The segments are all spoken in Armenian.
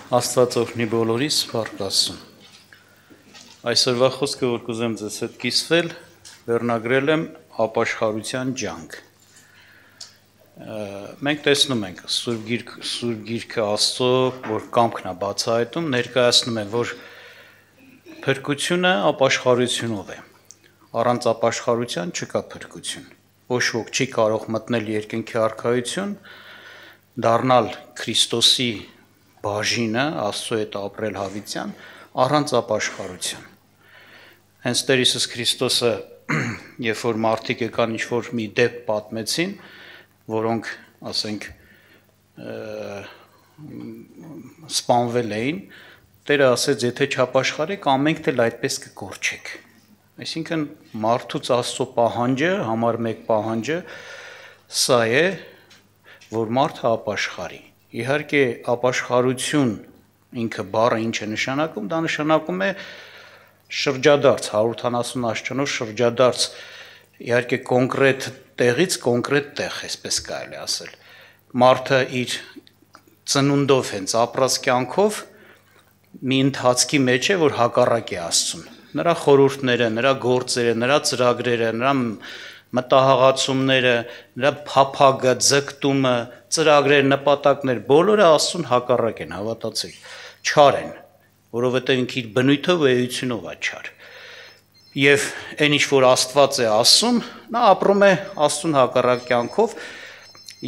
Աստված օրհնի բոլորիս, փառք Աստծուն։ Այսօրվա խոսքը, որ կուզեմ ձեզ հետ կիսվել, վերնագրել եմ ապաշխարության ջանք։ Մենք տեսնում ենք Սուրբ Գիրքը Աստծո, որ կամքն է բացահայտում, ներկայացնում է, որ փրկությունը ապաշխարությունով է։ Առանց ապաշխարության չկա փրկություն։ Ոչ ոք չի կարող մտնել երկնքի արքայություն, դառնալ Քրիստոսի բաժինը, Աստծո հետ ապրել հավիտյան, առանց ապաշխարության։ Հենց Տեր Հիսուս Քրիստոսը, երբ որ մարդիկ եկան ինչ-որ մի դեպք պատմեցին, որոնք, ասենք, սպանվել էին, Տերը ասեց, եթե չապաշխարեք, ամենքդ էլ այդպես կկորչեք։ Այսինքն մարդուց Աստծո պահանջը, համար մեկ պահանջը սա է, որ մարդը ապաշխարի։ Իհարկե ապաշխարություն ինքը բառը ինչ է նշանակում, դա նշանակում է շրջադարձ, 180 աստիճանով շրջադարձ, իհարկե կոնկրետ տեղից կոնկրետ տեղ, այսպես կարելի ասել։ Մարդը իր ծնունդով հենց ապրած կյանքով մի ընթացքի մեջ է, որ հակառակ է Աստծուն։ Նրա խորհուրդները, նրա գործերը, նրա ծրագրերը, նրա մտահղացումները, նրա փափագը, ձգտումը, ծրագրեր, նպատակներ, բոլորը Աստծուն հակառակ են, հավատացեք, չար են, որովհետև ինքը իր բնույթով ու էությունով է չար։ Եվ այն ինչ որ Աստված է ասում, նա ապրում է Աստծուն հակառակ կյանքով,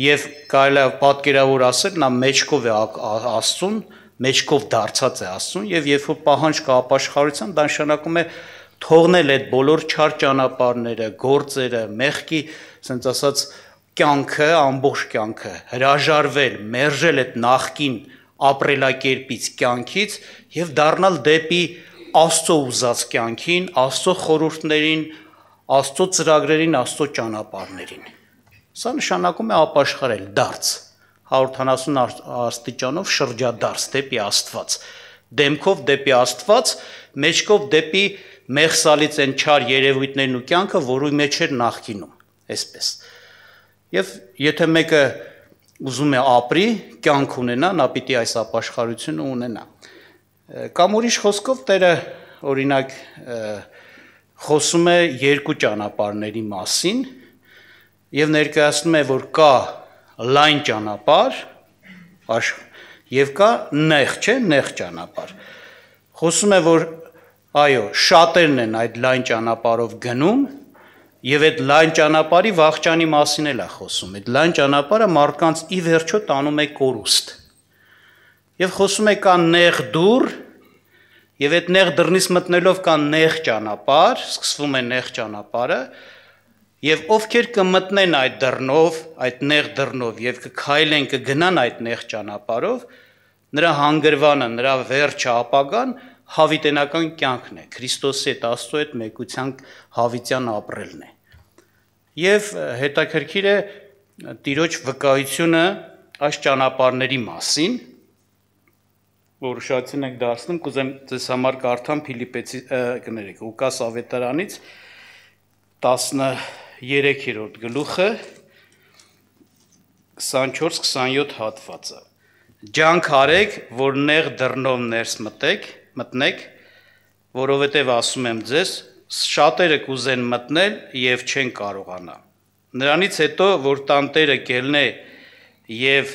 եւ կարելի է պատկերավոր ասել, նա մեջքով է Աստծուն, մեջքով դարձած է Աստծուն, եւ երբ որ պահանջ կա ապաշխարության, դա նշանակում է թողնել այդ բոլոր չար ճանապարհները, գործերը, մեղքի, ասենց ասած, կյանքը, ամբողջ կյանքը, հրաժարվել, մերժել այդ նախկին ապրելակերպից, կյանքից եւ դառնալ դեպի Աստծո ուզած կյանքին, Աստծո խորհուրդներին, Աստծո ծրագրերին, Աստծո ճանապարհներին։ Սա նշանակում է ապաշխարել, դարձ, 180 աստիճանով շրջադարձ դեպի Աստված, դեմքով դեպի Աստված, մեջքով դեպի մեղսալից են չար երևույթներն ու կյանքը, որի մեջ էր նախկինում, այսպես։ Եվ եթե մեկը ուզում է ապրի, կյանք ունենա, նա պիտի այս ապաշխարությունը ունենա։ Կամ ուրիշ խոսքով Տերը, օրինակ, խոսում է երկու ճանապարհների մասին եւ ներկայացնում է, որ կա լայն ճանապարհ, եւ կա նեղ, չէ, նեղ ճանապարհ։ Խոսում է, որ այո, շատերն են այդ լայն ճանապարհով գնում, եւ այդ լայն ճանապարհի վախճանի մասին էլ է խոսում։ Այդ լայն ճանապարհը մարդկանց ի վերջո տանում է կորուստ։ Եվ խոսում է կա նեղ դուռ, եւ այդ նեղ դռնից մտնելով կա նեղ ճանապարհ, սկսվում է նեղ ճանապարհը, եւ ովքեր կմտնեն այդ դռնով, այդ նեղ դռնով եւ կքայլեն, կգնան այդ նեղ ճանապարհով, նրա հանգրվանը, նրա վերջը ապագան հավիտենական կյանքն է, Քրիստոսի հետ Աստծո հետ մեկության հավիտյան ապրելն է։ Եվ հետաքրքիր է Տիրոջ վկայությունը այս ճանապարհների մասին, որ ուշադրություն եք դարձնում, կուզեմ ձեզ համար կարդամ Փիլիպեցի Ղուկաս ավետարանից 13-րդ գլուխը 24-27 հատվածը։ Ջանք արեք, որ նեղ դռնով ներս մտնեք, որովհետև ասում եմ ձեզ, շատերը կուզեն մտնել եւ չեն կարողանա։ Նրանից հետո, որ տանտերը կելնե եւ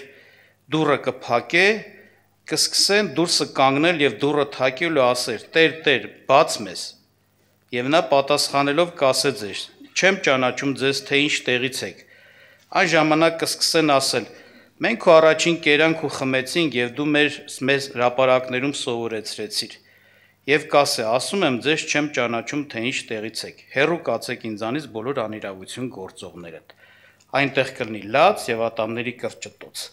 դուռը կփակե, կսկսեն դուրսը կանգնել եւ դուռը թակել ու ասել. Տեր, բաց մեզ։ Եվ նա պատասխանելով կասե ձեզ. չեմ ճանաչում ձեզ, թե ինչ տեղից եք։ Այն ժամանակ կսկսեն ասել. մենք քո առաջին կերանք ու խմեցինք եւ դու մեզ հրապարակներում սովորեցրեցիր։ Եվ կասե, ասում եմ ձեզ, չեմ ճանաչում, թե ինչ տեղից եք։ Հեռու կացեք ինձանից բոլոր անիրավություն գործողներդ։ Այնտեղ կլինի լաց եւ ատամների կրճտոց։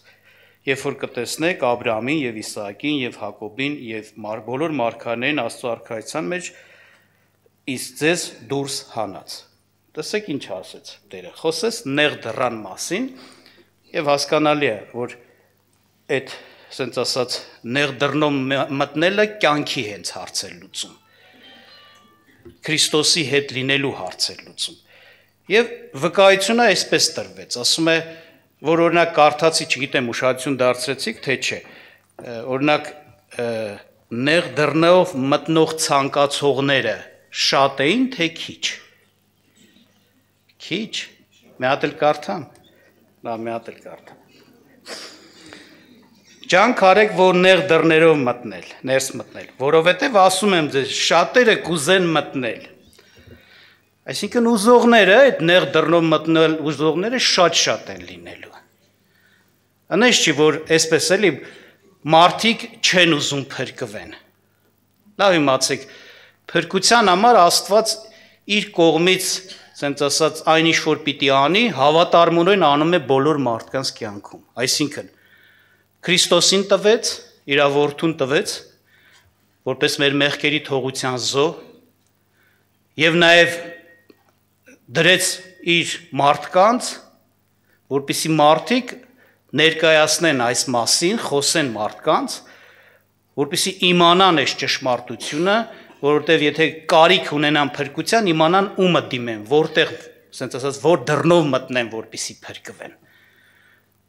Երբ որ կտեսնեք Աբրահամին եւ Իսահակին եւ Հակոբին եւ բոլոր մարգարեներին Աստծո արքայության մեջ, իսկ ձեզ դուրս հանած։ Տեսեք ինչ ասեց Տերը։ Խոսեց նեղ դռան մասին եւ հասկանալի է, որ այդ, ասենց ասած, նեղ դռնով մտնելը կյանքի հենց հարց է լուծում։ Քրիստոսի հետ լինելու հարց է լուծում։ Եվ վկայությունը այսպես տրվեց, ասում է, որ օրինակ կարդացի, չգիտեմ, ուշադրություն դարձրեցիք, թե չէ։ Օրինակ նեղ դռներով մտնող ցանկացողները շատ էին, թե քիչ։ Քիչ։ Մի հատ էլ կարդամ։ Լավ, մի հատ էլ կարդամ։ Ջանք արեք, որ նեղ դռներով մտնել, ներս մտնել, որովհետև ասում եմ ձեզ, շատերը կուզեն մտնել։ Այսինքն ուզողները, այդ նեղ դռնով մտնել ուզողները շատ են լինելու։ Անես չի, որ այսպես էլի մարդիկ չեն ուզում փրկվեն։ Լավ իմացեք, փրկության համար Աստված իր կողմից, ասենց ասած, այն ինչ որ պիտի անի, հավատարմորեն անում է բոլոր մարդկանց կյանքում։ Այսինքն Քրիստոսին տվեց, իր որդուն տվեց, որպես մեր մեղքերի թողության զոհ, եւ նաեւ դրեց իր մարդկանց, որպեսզի մարդիկ ներկայացնեն այս մասին, խոսեն մարդկանց, որպեսզի իմանան այս ճշմարտությունը, որովհետեւ եթե կարիք ունենան փրկության, իմանան ումը դիմեն, որտեղ, ասենց ասած, որ դռնով մտնեն, որպեսզի փրկվեն։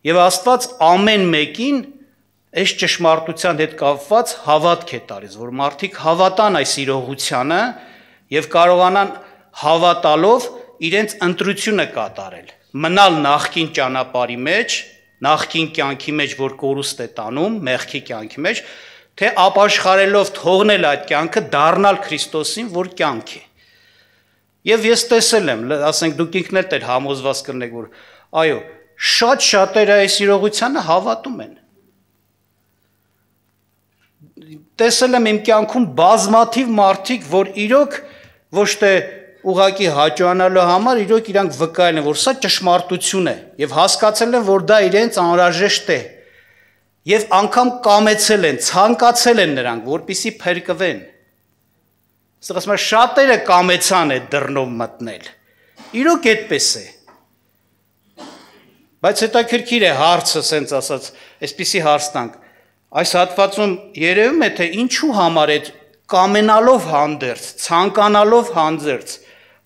Եվ Աստված ամեն մեկին այս ճշմարտության հետ կապված հավատք է տալիս, որ մարդիկ հավատան այս իրողությանը եւ կարողանան հավատալով իրենց ընտրությունը կատարել, մնալ նախկին ճանապարհի մեջ, նախկին կյանքի մեջ, որ կորուստ է տանում, մեղքի կյանքի մեջ, թե ապաշխարելով թողնել այդ կյանքը, դառնալ Քրիստոսին, որ կյանք է։ Եվ ես տեսել եմ, ասենք դուք ինքներդ էլ համոզված կլինեք, որ այո, շատ շատերը այս իրողությանը հավատում են։ Տեսել եմ իմ կյանքում բազմաթիվ մարդիկ, որ իրոք ոչ թե ուղղակի հաճանալու համար, իրոք իրանք վկայել են, որ սա ճշմարտություն է, եւ հասկացել են, որ դա իրենց անհրաժեշտ է, եւ անգամ կամեցել են, ցանկացել են նրանք, որպեսզի փրկվեն։ Սա ասում է, շատերը կամեցան այդ դռնով մտնել։ Իրոք այդպես է։ Բայց հետաքրքիր է հարցը, ասենց ասած, այսպիսի հարց տանք։ Այս հատվածում երևում է, թե ինչու համար այդ կամենալով հանդերձ, ցանկանալով հանդերձ,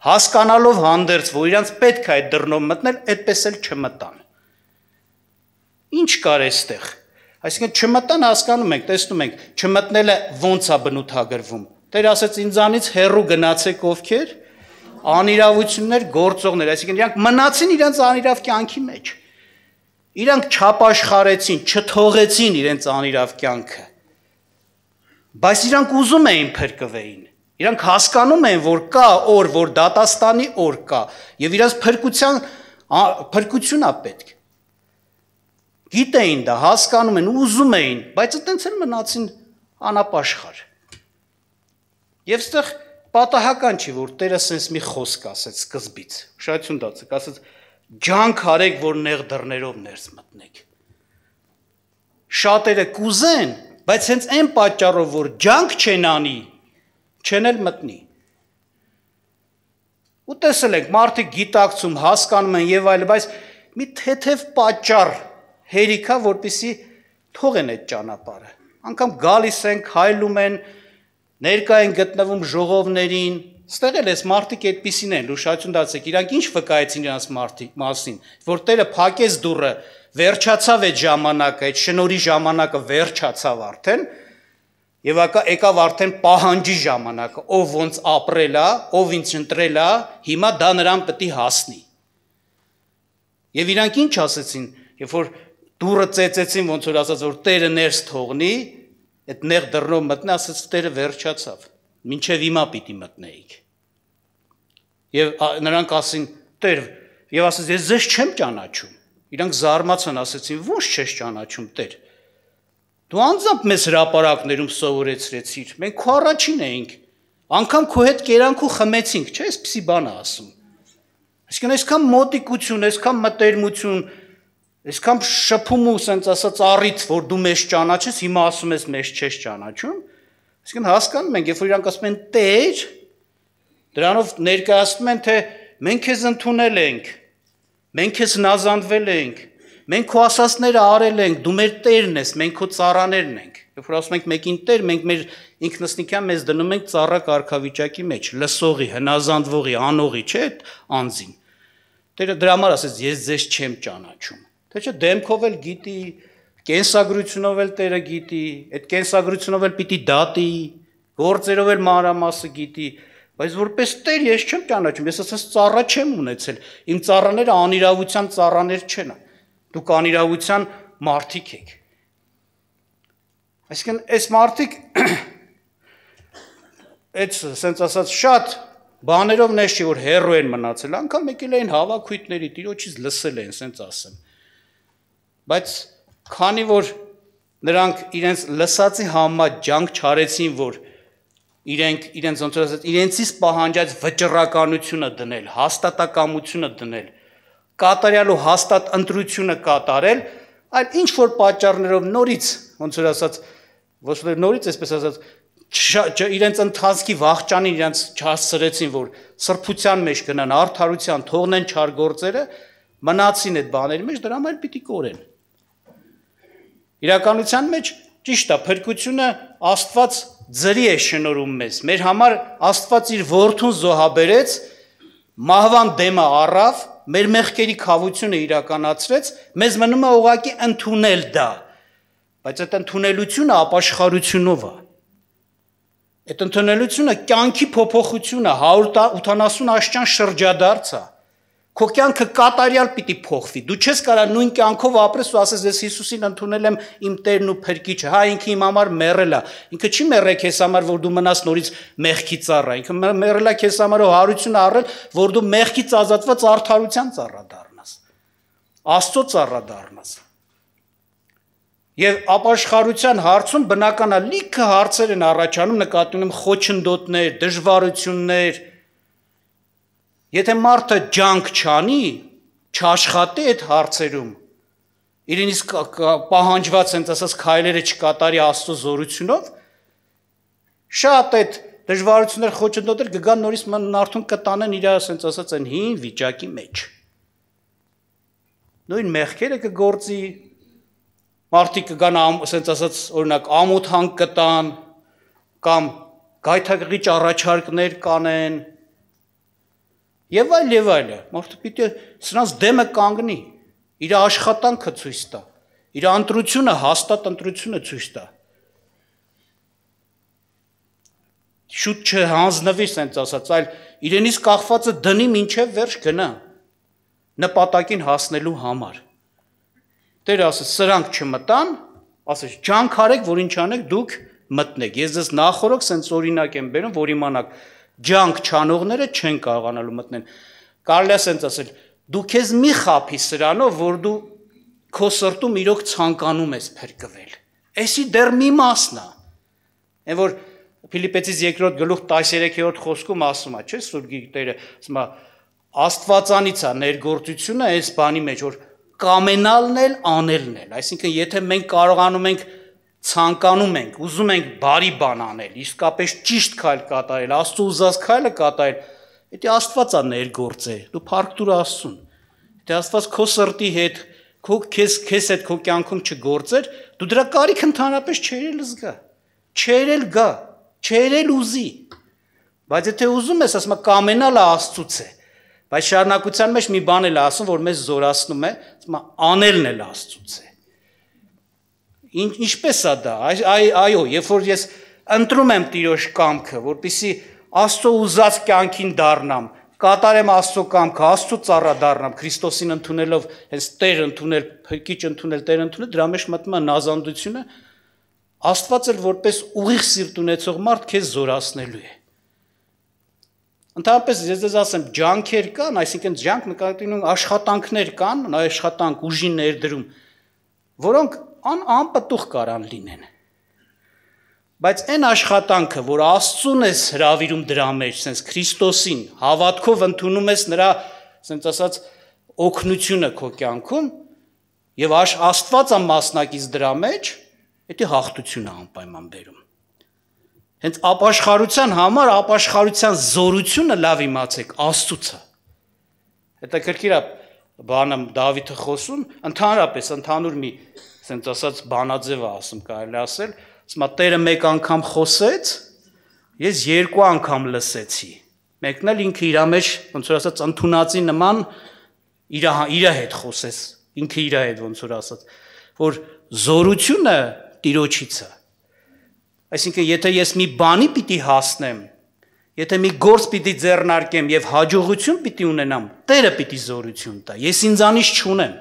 հասկանալով հանդերձ, որ իրանց պետք է այդ դռնով մտնել, այդպես էլ չմտան։ Ինչ կար այստեղ։ Այսինքն չմտան, հասկանում ենք, տեսնում ենք, չմտնելը ոնց է բնութագրվում։ Տեր ասեց ինձանից հեռու գնացեք ովքեր, անիրավություններ, գործողներ, այսինքն իրանք մնացին իրանց անիրավ կյանքի մեջ։ Իրանք չապաշխարեցին, չթողեցին իրենց անիրավ կյանքը, բայց իրանք ուզում էին փրկվեին, իրանք հասկանում են, որ կա օր, որ դատաստանի օր կա, եւ իրենց փրկությունա պետք։ Գիտեին դա, հասկանում են, ուզում էին, բայց այտենց էլ մնացին անապաշխար։ Եվ ստեղ պատահական չի, որ Տերը սենց մի խոսք ասեց սկզբից, շայություն դացեք, ասեց ջանք արեք, որ նեղ դռներով ներս մտնեք։ Շատերը կուզեն, բայց հենց այն պատճառով, որ ջանք չեն անի, չեն էլ մտնի։ Ու տեսել եք, մարդիկ գիտակցում, հասկանում են եւ այլ, բայց մի թեթև պատճառ հերիքա, որպեսզի թողեն այդ ճանապարհը։ Անկամ գալիս են, քայլում են, ներկա են գտնվում ժողովներին, ստեղ էլ էս մարդիկ այդպիսին են, լուշացություն դարձեք, իրանք ինչ վկայեցին իրանց մասին, որ Տերը փակեց դուռը, վերջացավ այդ ժամանակը, այդ շնորհի ժամանակը վերջացավ արդեն, եւ եկավ արդեն պահանջի ժամանակը, ով ոնց ապրել է, ով ինչ ընտրել է, հիմա դա նրան պետք է հասնի։ Եվ իրանք ինչ ասեցին, երբ որ դուռը ծեծեցին, ոնց որ ասած, որ Տերը ներս թողնի, այդ նեղ դռնով մտնի, ասաց Տերը վերջացավ, մինչև հիմա պիտի մտնեիք։ Եվ նրանք ասին, Տեր, եւ ասաց, ես ձեզ չեմ ճանաչում։ Իրանք զարմացան, ասեցին, ո՞նց չես ճանաչում, Տեր։ Դու անձամբ մեզ հրապարակներում սովորեցրեցիր, մենք քո առաջին էինք, անգամ քո հետ կերանք ու խմեցինք, չէ՞, այսպիսի բան է ասում։ Այսինքն այսքան մոտիկություն, այսքան մտերմություն, այսքան շփում ու սենց ասած առիթ, որ դու մեզ ճանաչես, հիմա ասում ես մեզ չես ճանաչում։ Այսինքն հասկանում ենք, երբ որ իրանք ասում են Տեր, դրանով ներկայացնում են, թե մենք քեզ ընդունել ենք, մենք քեզ հնազանդվել ենք, մենք քո ասածները արել ենք, դու մեր Տերն ես, մենք քո ծառաներն ենք։ Երբ որ ասում ենք մեկին Տեր, մենք մեր ինքնըստինքյան մեզ դնում ենք ծառա կարգավիճակի մեջ, լսողի, հնազանդվողի, անողի, չէ՞, անձին։ Տերը դրա համար ասեց, ես ձեզ չեմ ճանաչում։ Թե չէ դեմքով էլ գիտի, կենսագրությունով էլ Տերը գիտի, այդ կենսագրությունով էլ պիտի դատի, գործերով էլ մանրամասը գիտի, բայց որպես Տեր ես չեմ ճանաչում, ես ասած ծառա չեմ ունեցել, իմ ծառաները անիրավության ծառաներ չեն, դուք անիրավության մարդիկ եք։ Այսինքն այս մարդիկ այդ սենց ասած շատ բաներով նես չի որ հերո են մնացել, անգամ եկել էին հավաքույթների, տիրոջից լսել են, սենց ասեմ։ Բայց քանի որ նրանք իրենց լսածի համաձայն ջանք չարեցին, որ իրենց ոնց որ ասած իրենցից պահանջած վճռականությունը դնել, հաստատակամությունը դնել, կատարյալ ու հաստատ ընտրությունը կատարել, այլ ինչ որ պատճառներով նորից ոնց որ ասած ոչ որ նորից այսպես ասած իրենց ընթացքի վախճանին իրենց չհասցրեցին, որ սրբության մեջ գնան, արդարության, թողնեն չար գործերը, մնացին այդ բաների մեջ, դրա համար պիտի կորեն։ Իրականության մեջ ճիշտ է, փրկությունը Աստված ձրի է շնորհում մեզ։ Մեր համար Աստված իր որդուն զոհաբերեց, մահվան դեմը առավ, մեր մեղքերի քավությունը իրականացրեց, մեզ մնում է ուղղակի ընդունել դա։ Բայց այդ ընդունելությունը ապաշխարությունով է։ Այդ ընդունելությունը կյանքի փոփոխություն է, 180 աշճան շրջադարձ է։ Քո կյանքը կատարյալ պիտի փոխվի։ Դու չես կարող նույն կյանքով ապրես ու ասես ես Հիսուսին ընդունել եմ իմ Տերն ու Փրկիչը։ Հա ինքը իմ համար մեռել է։ Ինքը չի մեռել քեզ համար, որ դու մնաս նորից մեղքի ծառա։ Ինքը մեռել է քեզ համար ու հարություն առել, որ դու մեղքից ազատված արդարության ծառա դառնաս։ Աստծո ծառա դառնաս։ Եվ ապաշխարության հարցում բնական է լիքը հարցեր են առաջանում, նկատի ունեմ խոչընդոտներ, դժվարություններ։ Եթե մարդը ջանք չանի, չաշխատի այդ հարցերում, իրենից պահանջված են ասած քայլերը չկատարի Աստծո զորությունով, շատ այդ դժվարություններ խոչընդոտներ կգան նորից մարդուն կտանեն իր ասած ասած այն հին վիճակի մեջ։ Նույն մեղքերը կգործի, մարդիկ կգան ասած ասած օրինակ ամոթանք կտան կամ գայթակղիչ առաջարկներ կանեն Եվ այլ, մարդը պիտի սրանց դեմը կանգնի, իր աշխատանքը ցույց տա, իր ընտրությունը, հաստատ ընտրությունը ցույց տա։ Շուտ չհանձնվի, սենց ասած, այլ իրենից կախվածը դնի մինչև վերջ գնա, նպատակին հասնելու համար։ Տերը ասեց, սրանք չմտան, ասեց, ջանք արեք, որ ինչ անեք, դուք մտնեք։ Ես ձեզ նախորոք սենց օրինակ եմ բերում, որ իմանաք ջանք չանողները չեն կարողանալու մտնել։ Կարելի է ասենց ասել, դու քեզ մի խափի սրանով, որ դու քո սրտում իրոք ցանկանում ես փրկվել։ Էսի դեռ մի մասն է։ Այն որ Ֆիլիպեցիս 2-րդ գլուխ 13-րդ խոսքում ասում է, չէ՞, Սուրբ Գիրքը, ասում է, Աստվածանից է ներգործությունը այս բանի մեջ, որ կամենալն էլ անելն էլ։ Այսինքն, եթե մենք կարողանում ենք ցանկանում ենք, ուզում ենք բարի բան անել, իսկապես ճիշտ քայլ կատարել, Աստծո ուզած քայլը կատարել, դա Աստված է ներգործել, դու փառք տուր Աստծուն։ Դա Աստված քո սրտի հետ, քեզ հետ քո կյանքում չգործեր, դու դրա կարիք ընդհանրապես չերել զգա, չերել գա, չերել ուզի։ Բայց եթե ուզում ես, ասում կամենալը Աստծուց է, բայց շարունակության մեջ մի բան էլ ասում, որ մեզ զորացնում է, ասում անելն էլ Աստծուց է։ Ինչպես է դա, այո, երբ որ ես ընտրում եմ Տիրոջ կամքը, որպեսզի Աստծո ուզած կյանքին դառնամ, կատարեմ Աստծո կամքը, Աստծո ծառա դառնամ, Քրիստոսին ընդունելով, հենց Տեր ընդունել, Փրկիչ ընդունել, Տեր ընդունել, դրա մեջ մտնում է նազանդությունը, Աստված էլ որպես ուղիղ սիրտ ունեցող մարդ քեզ զորացնելու է։ Ընդհանրապես ես ձեզ ասեմ, ջանքեր կան, այսինքն ջանք նկատի ունեմ աշխատանքներ կան, աշխատանք ուժի ներդրում, որոնք անպտուղ կարան լինեն։ Բայց այն աշխատանքը, որ Աստծուն ես հրավիրում դրա մեջ, sense Քրիստոսին, հավատքով ընդունում ես նրա, sense ասած, օգնությունը քո կյանքում, եւ Աստված է մասնակից դրա մեջ, դա հաղթություն է անպայման բերում։ Հենց ապաշխարության համար ապաշխարության զորությունը լավ իմացեք Աստծուց է։ Հետաքրքիր է բանը Դավիթը խոսում, ընդհանրապես ընդհանուր մի sense ասած բանաձև է ասում, կարելի ասել, ասում է Տերը մեկ անգամ խոսեց, ես երկու անգամ լսեցի։ Մեկն էլ ինքը իր մեջ ոնց որ ասած ընդունածի նման իր հետ խոսեց, ինքը իր հետ ոնց որ ասած։ որ զորությունը Տիրոջից է։ Այսինքն, եթե ես մի բանի պիտի հասնեմ, եթե մի գործ պիտի ձեռնարկեմ եւ հաջողություն պիտի ունենամ, Տերը պիտի զորություն տա։ Ես ինձանից չունեմ։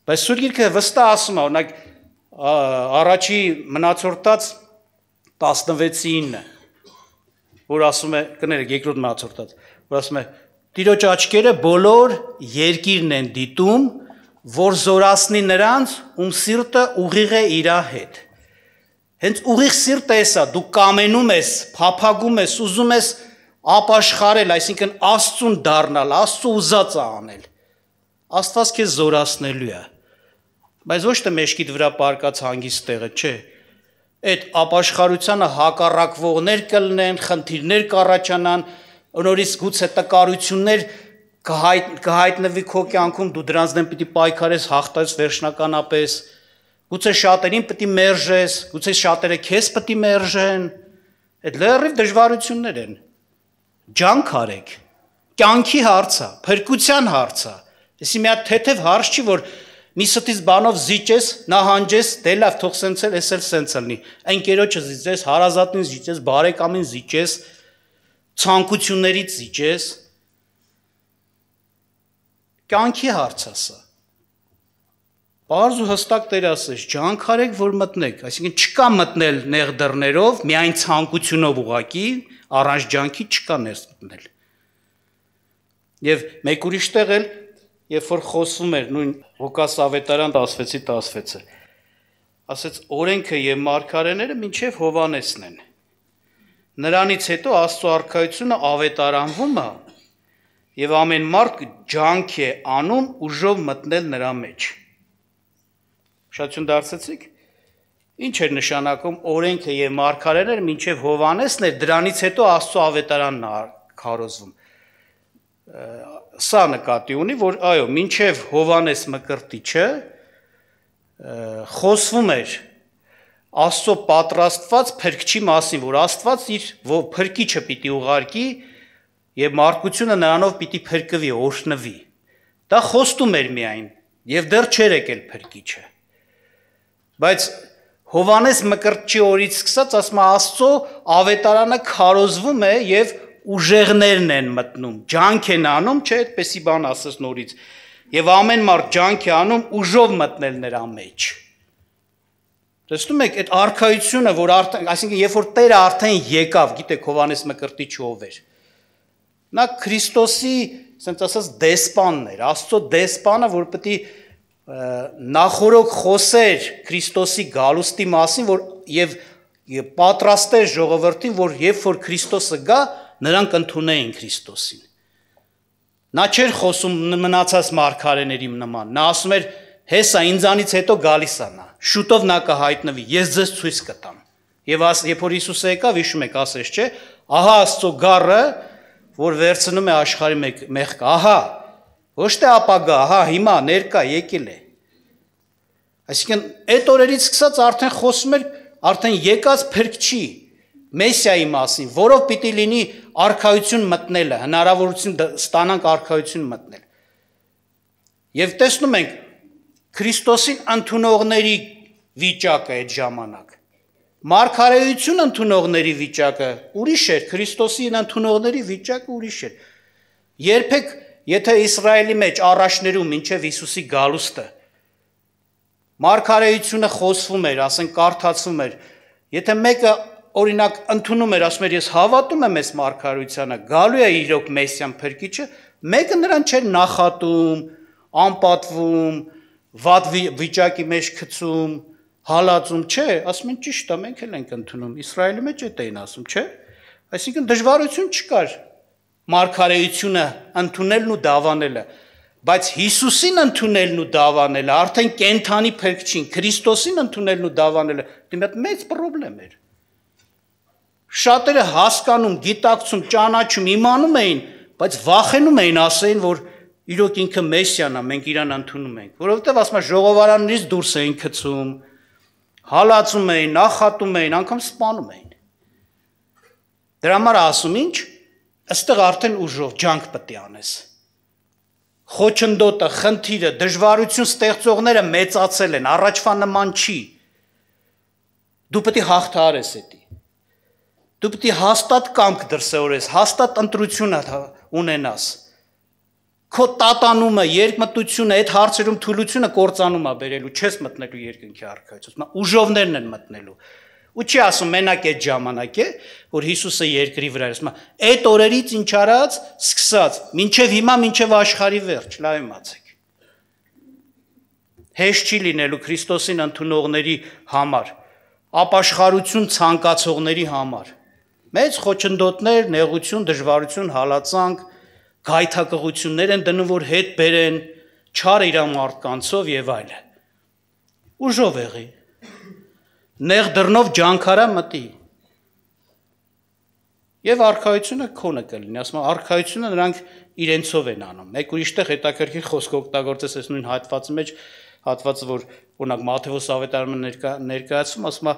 Բայց Սուրբ Գիրքը վստահ ասում է, օրինակ առաջի մնացորդած 16:9, որ ասում է, կներեք, երկրորդ մնացորդած, որ ասում է. Տիրոջ աչքերը բոլոր երկիրն են դիտում, որ զորացնի նրանց, ում սիրտը ուղիղ է իր հետ։ Հենց ուղիղ սիրտը էսա, դու կամենում ես, փափագում ես, ուզում ես ապաշխարել, այսինքն Աստծուն դառնալ, Աստծո ուզածը անել։ Աստված քեզ զորացնելու է։ Բայց ոչ թե մեջքիդ վրա պարկած հանգիստ տեղը, չէ։ Այդ ապաշխարությանը հակառակվողներ կլինեն, խնդիրներ կառաջանան, նորից գուցե տկարություններ կհայտնվի քո կյանքում, դու դրանց դեմ պիտի պայքարես, հաղթես վերջնականապես, գուցե շատերին պիտի մերժես, գուցե շատերը քեզ պիտի մերժեն, այդ լրիվ դժվարություններ են։ Ջանք արեք, կյանքի հարց է, փրկության հարց է։ Այսի մի հատ թեթև հարց չի, որ մի ստից բանով զիջես, նահանջես, դե լավ, թող սենց էլ, էս էլ սենց լինի։ Ընկերոջը զիջես, հարազատին զիջես, բարեկամին զիջես, ցանկություններից զիջես։ Կյանքի հարց է սա։ Պարզ ու հստակ Տեր ասես, ջանք արեք, որ մտնեք, այսինքն չկա մտնել նեղ դռներով, միայն ցանկությունով ուղակի, առանց ջանքի չկա ներս մտնել։ Եվ մեկ ուրիշ տեղ էլ, երբ որ խոսվում էր նույն Ղուկաս ավետարան 16:16-ը, ասեց օրենքը եւ մարգարեները մինչեւ Հովանեսն են։ Նրանից հետո Աստծո արքայությունը ավետարանվում է եւ ամեն մարդ ջանք է անում ուժով մտնել նրա մեջ։ Շատություն դարձեցիք։ Ինչ էր նշանակում օրենքը եւ մարգարեները մինչեւ Հովանեսն էր, դրանից հետո Աստծո ավետարանն է քարոզվում։ Սա նկատի ունի, որ այո, մինչև Հովանես Մկրտիչը խոսվում էր Աստծո պատրաստված փրկչի մասին, որ Աստված իր փրկիչը պիտի ուղարկի եւ մարդկությունը նրանով պիտի փրկվի, օրհնվի։ Դա խոստում էր միայն եւ դեռ չէր եկել փրկիչը։ Բայց Հովանես Մկրտչի օրից սկսած ասում է Աստծո ավետարանը քարոզվում է եւ ուժեղներն են մտնում, ջանք են անում, չէ, այդպեսի բան ասես նորից, եւ ամեն մարդ ջանք է անում ուժով մտնել նրա մեջ։ Տեսնում եք, այդ արքայությունը, որ արդեն, այսինքն երբ որ Տերը արդեն եկավ, գիտեք Հովանես Մկրտիչը ով էր։ Նա Քրիստոսի, ասենց ասած, դեսպանն էր, Աստծո դեսպանը, որ պետք է նախորոք խոսեր Քրիստոսի գալուստի մասին, որ եւ պատրաստեր ժողովրդին, որ երբ որ Քրիստոսը գա, նրանք ընդունեին Քրիստոսին։ Նա չէր խոսում մնացած մարգարեների նման։ Նա ասում էր, հեսա ինձանից հետո գալիս է նա։ Շուտով նա կհայտնվի, ես ձեզ ցույց կտամ։ Եվ երբ որ Հիսուսը եկավ, հիշում եք, ասես, չէ, ահա Աստծո գառը, որ վերցնում է աշխարհի մեղքը, ահա, ոչ թե ապագա, ահա հիմա ներկա եկել է։ Այսինքն այդ օրերից սկսած արդեն խոսում էր արդեն եկած փրկչի Մեսիայի մասին, որով պիտի լինի արքայություն մտնելը, հնարավորություն ստանանք արքայություն մտնել։ Եվ տեսնում ենք Քրիստոսին ընդունողների վիճակը այդ ժամանակ։ Մարգարեություն ընդունողների վիճակը ուրիշ էր, Քրիստոսին ընդունողների վիճակը ուրիշ էր։ Երբեք, եթե Իսրայելի մեջ առաջներում մինչև Հիսուսի գալուստը մարգարեությունը խոսվում էր, ասենք կարդացվում էր, եթե մեկը օրինակ ընդունում էր, ասում էր ես հավատում եմ այս մարգարեությանը, գալու է իրոք Մեսիան փրկիչը, մեկը նրան չէր նախատում, անպատվում, վատ վիճակի մեջ գցում, հալածում, չէ, ասում են ճիշտ է, մենք էլ ենք ընդունում, Իսրայելի մեջ էդ էին ասում, չէ։ Այսինքն դժվարություն չկար մարգարեությունը ընդունելն ու դավանելը, բայց Հիսուսին ընդունելն ու դավանելը, արդեն կենթանի փրկչին, Քրիստոսին ընդունելն ու դավանելը, դա մեծ խնդրեմ էր։ Շատերը հասկանում, գիտակցում, ճանաչում, իմանում էին, բայց վախենում էին ասեին, որ իրոք ինքը Մեսիան է, մենք իրան ընդունում ենք, որովհետև ասում է ժողովարաններից դուրս էին գցում, հալածում էին, նախատում էին, անգամ սպանում էին։ Դրա համար ասում ինչ, այստեղ արդեն ուժով ջանք պետք է անես։ խոչընդոտը, խնդիրը, դժվարություն ստեղծողները մեծացել են, առաջվա նման չի։ Դու պետք է հաղթահարես էդի։ Դու պետք է հաստատ կամք դրսևորես, հաստատ ընտրություն ունենաս։ Քո տատանումը, երկմտությունը, այդ հարցերում թուլությունը կործանում է բերելու, չես մտնելու երկնքի արքայություն, ուժովներն են մտնելու։ Ու չի ասում մենակ այդ ժամանակ է, որ Հիսուսը երկրի վրա էր, ասում այդ օրերից ինչ արած, սկսած, մինչև հիմա, մինչև աշխարհի վերջ, լավ իմացեք։ Հեշտ չի լինելու Քրիստոսին ընդունողների համար, ապաշխարություն ցանկացողների համար։ Մեծ խոչընդոտներ, նեղություն, դժվարություն, հալածանք, գայթակղություններ են դնում, որ հետ բերեն, չար իրամարտկանցով եւ այլն։ Ուժով եղի։ Նեղ դռնով ջանքարա մտի։ Եվ արքայությունը քոնը կլինի, ասում եմ, արքայությունը նրանք իրենցով են անում։ Մեկ ուրիշտեղ հետաքրքիր խոսք օգտագործես այս նույն հատվածի մեջ, հատվածը, որ օրինակ Մատթեոս ավետարանը ներկայացում, ասում է,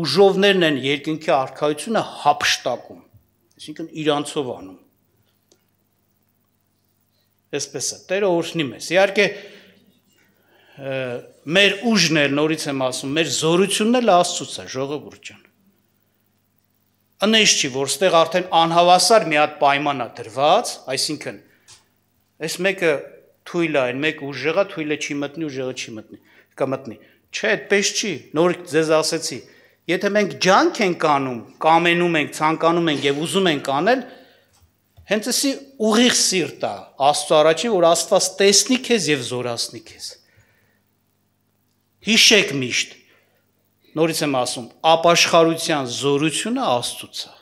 ուժովներն են երկնքի արքայությունը հափշտակում, այսինքն իրանցով անում։ Այսպես է, Տերը օրհնի մեզ։ Իհարկե մեր ուժն էլ նորից եմ ասում, մեր զորությունն էլ Աստծուց է, ժողովուրդ ջան։ Անեշ չի, որ ստեղ արդեն անհավասար մի հատ պայման է դրված, այսինքն այս մեկը թույլ է, այն մեկը ուժեղա, թույլը չի մտնի, ուժեղը չի մտնի, կմտնի։ Չէ, այդպես չի, նոր ձեզ ասեցի, եթե մենք ջանք ենք անում, կամենում ենք, ցանկանում ենք եւ ուզում ենք անել, հենց էսի ուղիղ սիրտ է Աստծո առաջին, որ Աստված տեսնի քեզ եւ զորացնի քեզ։ Հիշեք միշտ, նորից եմ ասում, ապաշխարության զորությունը Աստծուց է։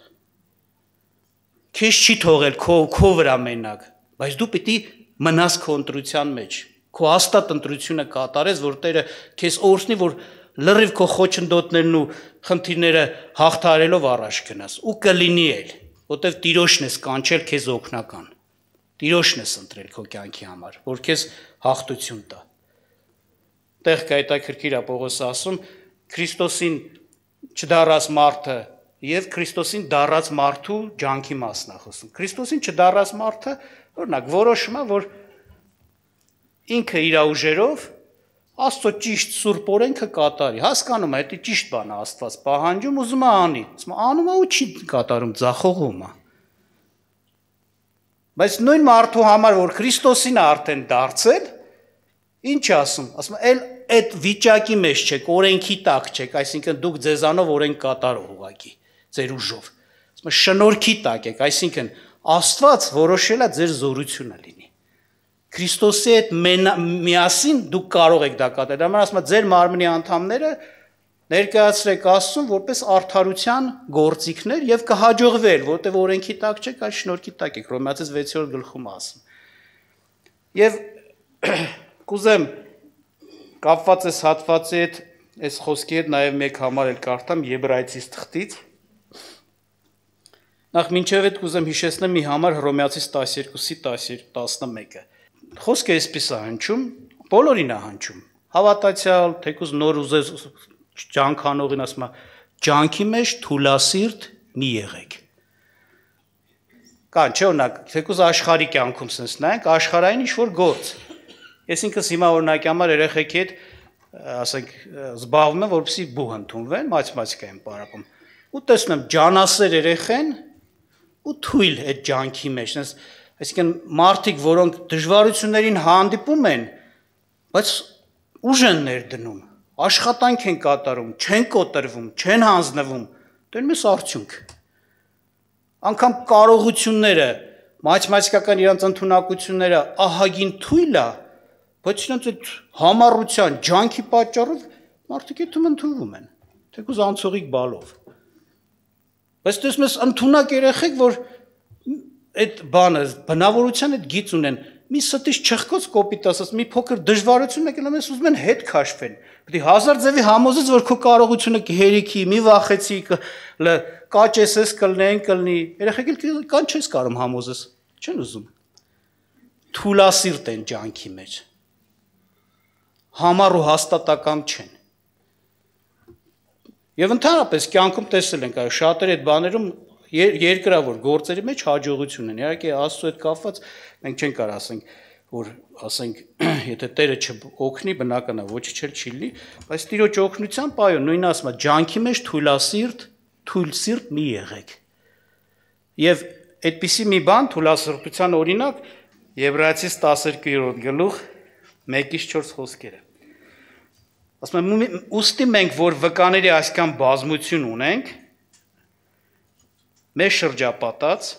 Քեզ չի թողել քո վրա մենակ, բայց դու պիտի մնաս քո ընտրության մեջ, քո հաստատ ընտրությունը կատարես, որ Տերը քեզ օրհնի, որ լրիվ քո խոչընդոտներն ու խնդիրները հաղթահարելով առաջ գնաս, ու կլինի էլ, որտեվ Տիրոջն ես կանչել քեզ օգնական։ Տիրոջն ես ընտրել քո կյանքի համար, որ քեզ հաղթություն տա։ Տեղ կա հետաքրքիր է Պողոսը ասում, Քրիստոսին չդառած մարդը եւ Քրիստոսին դառած մարդու ջանքի մասն է խոսում։ Քրիստոսին չդառած մարդը, օրինակ, որոշում է, որ ինքը իր ուժերով Աստծո ճիշտ սուրբ օրենքը կատարի, հասկանում է, դա ճիշտ բան է Աստված պահանջում, ուզում է անի, անում է ու չի կատարում, ձախողում է։ Բայց նույն մարդու համար, որ Քրիստոսին է արդեն դարձել, ինչ ասում, ասում է, այդ վիճակի մեջ չեք, օրենքի տակ չեք, այսինքն դուք ձեզանով օրենք կատարող ուղղակի, ձեր ուժով։ Ասում է, շնորհքի տակ եք, այսինքն Աստված որոշել է ձեր զորությունը լինի։ Քրիստոսի հետ միասին դուք կարող եք դա կատարել։ Դա ասում է, ձեր մարմնի անդամները ներկայացրեք Աստծուն որպես արդարության գործիքներ եւ կհաջողվեր, որտեղ օրենքի տակ չեք, այլ շնորհքի տակ եք։ Հռոմեացիս 6-րդ գլխում ասում։ Եվ կուզեմ կապված այս հատվածի հետ, այս խոսքի հետ նաեւ մեկ համար էլ կարդամ Եբրայեցիս թղթից։ Նախ մինչև այդ կուզեմ հիշեցնեմ մի համար Հռոմեացիս 12-ի 11-ը։ Խոսքը այսպես է հնչում, բոլորին է հնչում։ Հավատացյալ, թեկուզ նոր ուզես ջանքանողին ասում է, ջանքի մեջ թուլասիրտ մի եղեք։ Կան, չէ՞ օրինակ, թեկուզ աշխարհի կյանքում sense նայենք, աշխարհային ինչ-որ գործ։ Ես ինքս հիմա օրինակի համար երեխեքի հետ, ասենք, զբաղվում եմ, որպեսզի բուհ ընդունվեն, մաթեմատիկա եմ պարապում։ Ու տեսնում եմ ջանասեր երեխեն ու թույլ այդ ջանքի մեջ, այսինքն մարդիկ, որոնք դժվարություններին հանդիպում են, բայց ուժ են ներդնում, աշխատանք են կատարում, չեն կոտրվում, չեն հանձնվում, դա մեծ արդյունք։ Անկամ կարողությունները, մաթեմատիկական իրանց ընդունակությունները ահագին թույլ է, բայց իրանց այդ համառության, ջանքի պատճառով մարդիկ այդում ընդունվում են, թեկուզ անցողիկ բալով։ Բայց տեսնում ես ընդունակ երեխեք, որ այդ բանը, բնավորության այդ գիծ ունեն, մի ստից չխկոց կոպիտ ասած, մի փոքր դժվարություն եկել ամենս ուզում են հետ քաշվեն։ Պետք է հազար ձևի համոզես, որ քո կարողությունը կհերիքի, մի վախեցի, կաճեսես, կլնի, երեխեք կան չես կարող համոզես, չեն ուզում։ Թուլասիրտ են ջանքի մեջ։ Համառ ու հաստատակամ չեն։ Եվ ընդհանրապես կյանքում տեսել ենք, այո, շատեր այդ բաներում երկրավոր գործերի մեջ հաջողություն են։ Իհարկե Աստծո հետ կապված մենք չենք կարող ասենք, որ ասենք եթե Տերը չօգնի, բնական է, ոչինչ չի լինի, բայց Տիրոջ օգնությամբ այո, նույնն ասում է, ջանքի մեջ թույլ սիրտ մի եղեք։ Եվ այդպիսի մի բան թույլասրտության օրինակ Եբրայեցիս 12-րդ գլուխ 1-4 խոսքերը։ Ասում եմ, ուստի մենք, որ վկաների այսքան բազմություն ունենք, մեզ շրջապատած,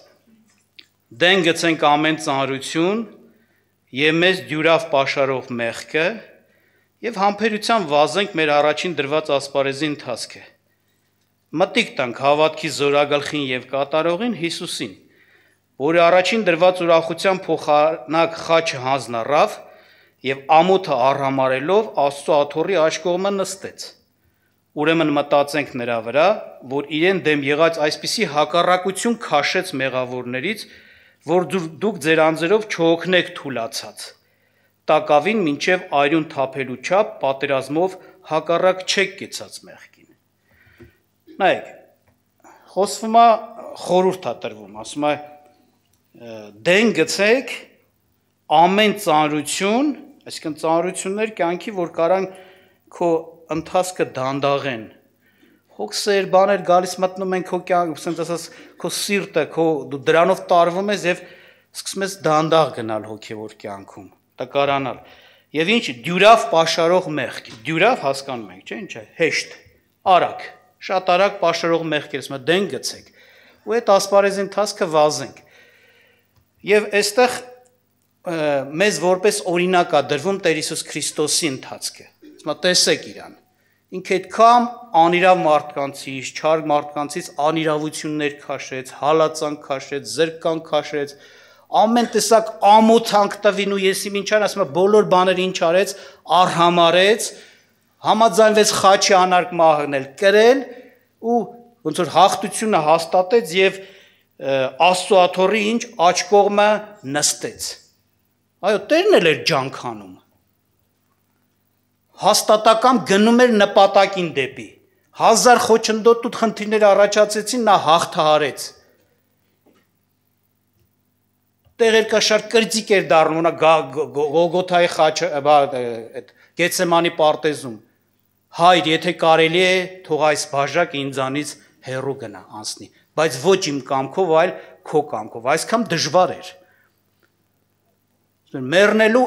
դեն գցենք ամեն ծանրություն և մեզ դյուրավ պաշարող մեղքը և համբերության վազենք մեր առաջին դրված ասպարեզի ընթացքը։ Մտիկ տանք հավատքի զորագլխին և կատարողին Հիսուսին, որը առաջին դրված ուրախության փոխանակ խաչը հանձնառավ և ամոթը արհամարելով Աստծո աթոռի աջ կողմը նստեց։ Ուրեմն մտածենք նրա վրա, որ իրեն դեմ եղած այսպիսի հակառակություն քաշեց մեղավորներից, որ դուք ձեր անձերով չօգնեք թուլացած, տակավին մինչև այրուն թափելու չափ պատերազմով հակառակ չեք կեցած մեղքին։ Նայեք, խոսվում է խորհուրդ է տրվում, ասում է դեն գցեք ամեն ծանրություն, այսինքն ծանրություններ կյանքի, որ կարան քո ընթացքը դանդաղեն։ Հոգսեր, բաներ գալիս մտնում են քո կյանք, քո սիրտը, դու դրանով տարվում ես եւ սկսում ես դանդաղ գնալ հոգեվոր կյանքում, տկարանալ։ Եվ ինչ դյուրավ պաշարող մեղք, դյուրավ հասկանում ենք, չէ՞, ինչ է, հեշտ, արագ, շատ արագ պաշարող մեղքեր, ասում է դեն գցեք։ Ու այդ ասպարեզի ընթացքը վազենք։ Եվ այստեղ մեզ որպես օրինակ է դրվում Տեր Հիսուս Քրիստոսի ընթացքը։ Ասում է տեսեք իրան։ Ինքը այդքան անիրավ մարդկանցից, չար մարդկանցից անիրավություններ քաշեց, հալածանք քաշեց, զրկան քաշեց, ամեն տեսակ ամոթանք տվին ու եսի ինչան, ասում է բոլոր բաները ինչ արեց, արհամարեց, համաձայնվեց խաչի անարգ մահնել, կրել ու ոնց որ հաղթությունը հաստատեց եւ Աստծո աթոռի ինչ աջ կողմը նստեց։ Այո, Տերն էլ էր ջանքանում։ Հաստատակամ գնում էր նպատակին դեպի։ 1000 խոչընդոտ ու խնդիրներ առաջացեցին, նա հաղթահարեց։ Տեղերկաշարք կրծիկ էր դառնում, Գողգոթայի խաչը, այդ Գեցսեմանի պարտեզում։ Հայր, եթե կարելի է, թող այս բաժակը ինձանից հեռու գնա, անցնի, բայց ոչ իմ կամքով, այլ քո կամքով, այսքան դժվար էր։ Մեռնելու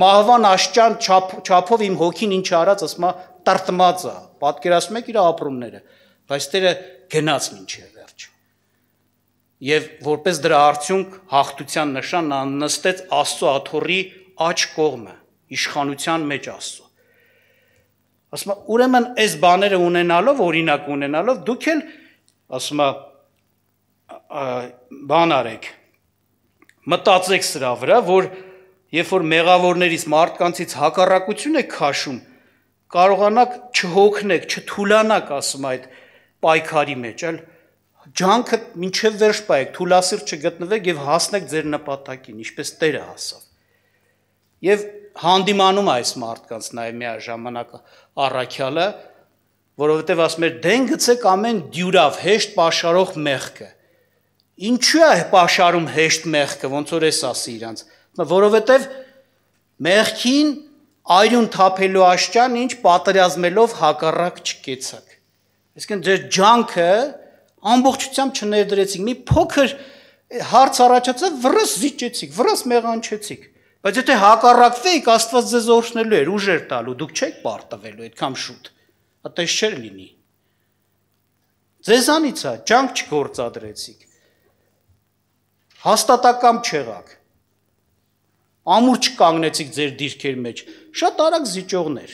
մահվան աշճան չափով իմ հոգին ինչ արած, ասում է, տրտմած է, պատկերացնում եք իր ապրումները, բայց Տերը գնաց մինչև վերջ։ Եվ որպես դրա արդյունք հաղթության նշան նա նստեց Աստծո աթոռի աջ կողմը, իշխանության մեջ Աստծո։ Ասում է, ուրեմն այս բաները ունենալով, օրինակ ունենալով, դուք էլ, ասում է, բան արեք, մտածեք սրա վրա, որ երբ որ մեղավորներից մարդկանցից հակառակություն եք քաշում, կարողանաք չհոգնեք, չթուլանաք, ասում այդ պայքարի մեջ, այլ ջանքը մինչև վերջ պայեք, թուլասիրտ չգտնվեք եւ հասնեք ձեր նպատակին, ինչպես Տերը հասավ։ Եվ հանդիմանում այս մարդկանց նաեւ միաժամանակ առաքյալը, որովհետեւ ասում էր դեն գցեք ամեն դյուրավ հեշտ պաշարող մեղքը։ Ինչու է պաշարում հեշտ մեղքը, ոնց որ էս ասի իրանց, որովհետև մեղքին այրուն թափելու աշճան ինչ պատերազմելով հակառակ չկեցաք։ Այսինքն ձեր ջանքը ամբողջությամբ չներդրեցիք, մի փոքր հարց առաջացավ, վրաս զիջեցիք, վրաս մեղանչեցիք, բայց եթե հակառակվեիք, Աստված ձեզ օրհնելու էր, ուժեր տալու, դուք չեք պարտվելու այդքան շուտ, այդպես չէր լինի։ Ձեզանից է, ջանք չգործադրեցիք, հաստատակամ չեղաք, ամուր չկանգնեցիք ձեր դիրքեր մեջ, շատ արագ զիջողներ,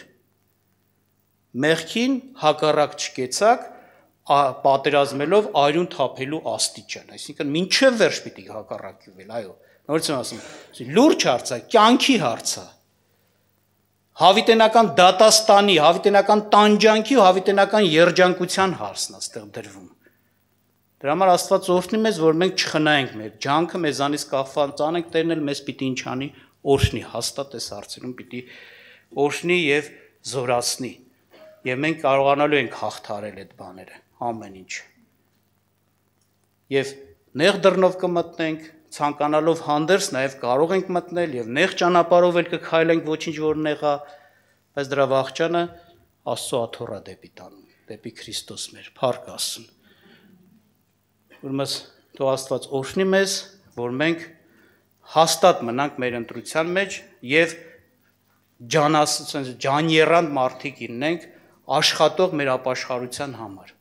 մեղքին հակառակ չկեցաք, պատերազմելով այրուն թափելու աստիճան, այսինքն մինչև վերջ պիտի հակառակվել, այո, նորից եմ ասում, լուրջ հարց է, կյանքի հարց է, հավիտենական դատաստանի, հավիտենական տանջանքի ու հավիտենական երջանկության հարցն է այստեղ դրվում։ Դրա համար Աստված օրհնի մեզ, որ մենք չխնայենք մեր ջանքը, մեզանից կախված անենք, Տերն էլ մեզ պիտի ինչ անի, օրհնի, հաստատ այս հարցերում պիտի օրհնի եւ զորացնի։ Եվ մենք կարողանալու ենք հաղթահարել այդ բաները, ամեն ինչ։ եւ նեղ դռնով կմտնենք, ցանկանալով հանդերձ նաեւ կարող ենք մտնել եւ նեղ ճանապարհով էլ կքայլենք, ոչինչ որ նեղա, բայց դրա վախճանը Աստծո աթոռա դեպի տանում, դեպի Քրիստոս մեր, փառք Աստծուն։ Ուրեմն թող Աստված օրհնի մեզ, որ մենք հաստատ մնանք մեր ընտրության մեջ եւ ջաներանդ մարդիկ լինենք աշխատող մեր ապաշխարության համար։